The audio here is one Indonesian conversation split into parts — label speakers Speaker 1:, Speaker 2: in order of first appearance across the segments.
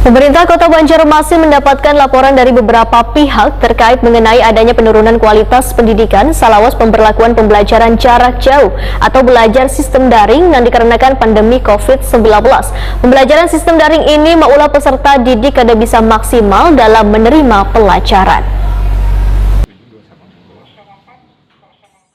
Speaker 1: Pemerintah Kota Banjarmasin mendapatkan laporan dari beberapa pihak terkait mengenai adanya penurunan kualitas pendidikan salawas pemberlakuan pembelajaran jarak jauh atau belajar sistem daring yang dikarenakan pandemi COVID-19. Pembelajaran sistem daring ini maulah peserta didik kada bisa maksimal dalam menerima pelajaran.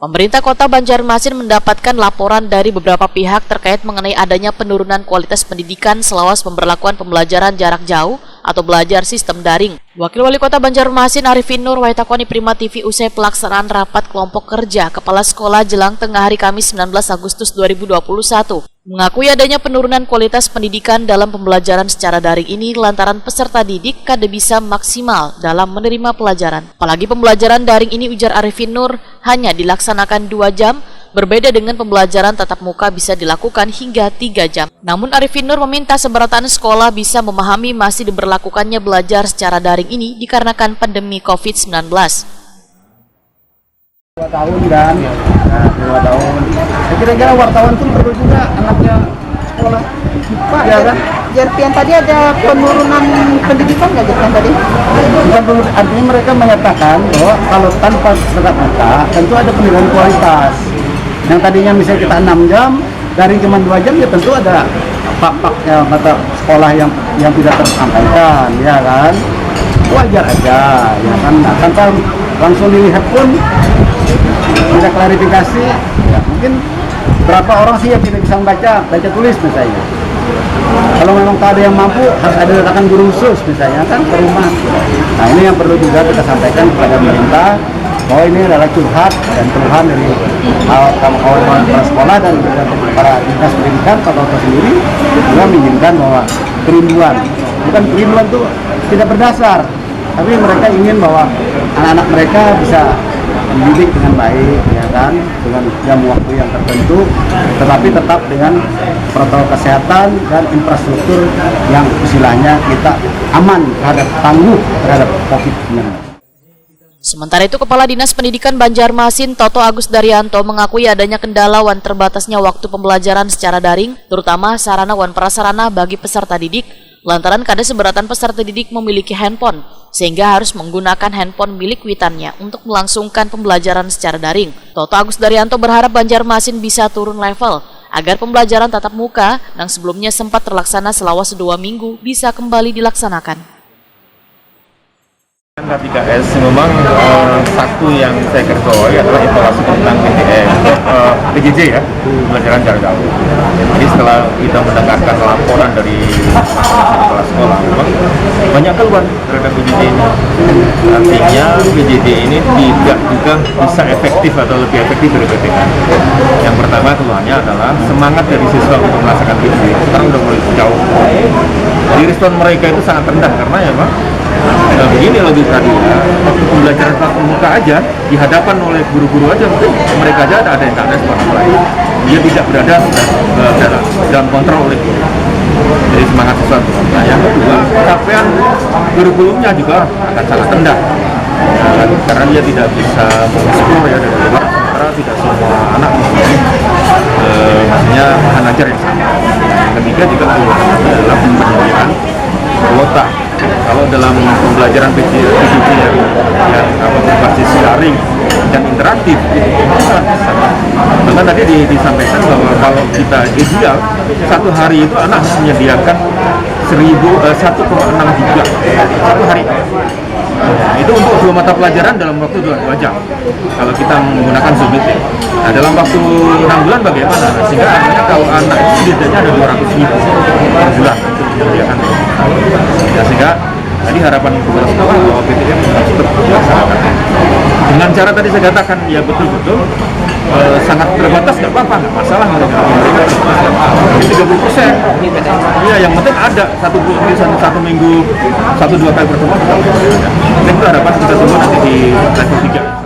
Speaker 2: Pemerintah Kota Banjarmasin mendapatkan laporan dari beberapa pihak terkait mengenai adanya penurunan kualitas pendidikan selawas pemberlakuan pembelajaran jarak jauh atau belajar sistem daring. Wakil Wali Kota Banjarmasin Arifin Nur Waitakoni Prima TV usai pelaksanaan rapat kelompok kerja Kepala Sekolah jelang tengah hari Kamis 19 Agustus 2021 mengakui adanya penurunan kualitas pendidikan dalam pembelajaran secara daring ini lantaran peserta didik kada bisa maksimal dalam menerima pelajaran. Apalagi pembelajaran daring ini, ujar Arifin Nur, hanya dilaksanakan 2 jam, berbeda dengan pembelajaran tatap muka bisa dilakukan hingga 3 jam. Namun Arifin Nur meminta seberatan sekolah bisa memahami masih diberlakukannya belajar secara daring ini dikarenakan pandemi COVID-19.
Speaker 3: 2 tahun kan, 2 tahun. Kira-kira wartawan pun perlu juga anaknya sekolah.
Speaker 4: Pak,
Speaker 3: ya kan?
Speaker 4: Jerpian tadi ada penurunan pendidikan nggak Jerpian tadi?
Speaker 3: Bukan, artinya mereka menyatakan bahwa kalau tanpa tatap muka tentu ada penurunan kualitas. Yang tadinya misalnya kita 6 jam, dari cuma 2 jam ya tentu ada pak-paknya mata sekolah yang tidak tersampaikan, ya kan? Wajar aja, ya kan? Tanpa langsung dilihat pun ada klarifikasi, ya mungkin berapa orang sih yang tidak bisa baca tulis misalnya. Kalau memang tak ada yang mampu, harus ada letakkan guru khusus misalnya kan ke rumah. Nah ini yang perlu juga kita sampaikan kepada pemerintah bahwa ini adalah curhat dan keluhan dari kawan-kawan kepala sekolah dan para dinas pendidikan Pak Toto sendiri juga menginginkan bahwa kerinduan itu tidak berdasar, tapi mereka ingin bahwa anak-anak mereka bisa dididik dengan baik, ya kan, dengan jam waktu yang tertentu, tetapi tetap dengan protokol kesehatan dan infrastruktur yang istilahnya kita aman tangguh terhadap COVID-19.
Speaker 2: Sementara itu, Kepala Dinas Pendidikan Banjarmasin Toto Agus Daryanto mengakui adanya kendala wan terbatasnya waktu pembelajaran secara daring, terutama sarana wan prasarana bagi peserta didik, lantaran kada seberatan peserta didik memiliki handphone, sehingga harus menggunakan handphone milik witannya untuk melangsungkan pembelajaran secara daring. Toto Agus Daryanto berharap Banjarmasin bisa turun level, agar pembelajaran tatap muka yang sebelumnya sempat terlaksana selama 2 minggu bisa kembali dilaksanakan.
Speaker 5: K3S memang satu yang saya garisbawahi adalah evaluasi tentang PJJ ya, pembelajaran jarak jauh. Jadi setelah kita mendengarkan laporan dari kepala sekolah, memang banyak keluhan terhadap PJJ ini. Artinya PJJ ini tidak juga bisa efektif atau lebih efektif dari PTK. Yang pertama keluhannya adalah semangat dari siswa untuk melaksanakan PJJ sekarang udah mulai jauh. Jadi respon mereka itu sangat rendah karena ya Pak. Begini logika dia, waktu pembelajaran tatap muka aja dihadapan oleh guru-guru aja, mungkin mereka aja ada yang tak respon lain. Dia tidak berada dalam kontrol oleh guru. Jadi semangat siswa. Nah yang kedua, capaian guru-gurunya juga akan sangat rendah. Karena dia tidak bisa mengeksplor ya dari luar, karena tidak semua anak maksudnya bahan ajar yang sama. Yang ketiga juga dalam penyediaan kuota. Kalau dalam pembelajaran PJJ yang berbasis daring dan interaktif itu sangat. Bahkan tadi disampaikan bahwa kalau kita ideal 1 hari itu anak harus menyediakan 1,6 giga 1 hari. Nah, itu untuk 2 mata pelajaran dalam waktu 2 jam kalau kita menggunakan Zoom meeting. Nah dalam waktu 6 bulan bagaimana? Sehingga artinya kalau anak itu setidaknya ada 200.000 per bulan untuk menyediakan. Ya, sehingga tadi harapan kepala sekolah bahwa PTM harus tetap dilaksanakan. Dengan cara tadi saya katakan ya betul-betul sangat terbatas nggak apa-apa, nggak masalah mereka 30%. Iya, yang penting ada satu minggu 1-2 kali pertemuan. Itu harapan kita tunggu nanti di level 3.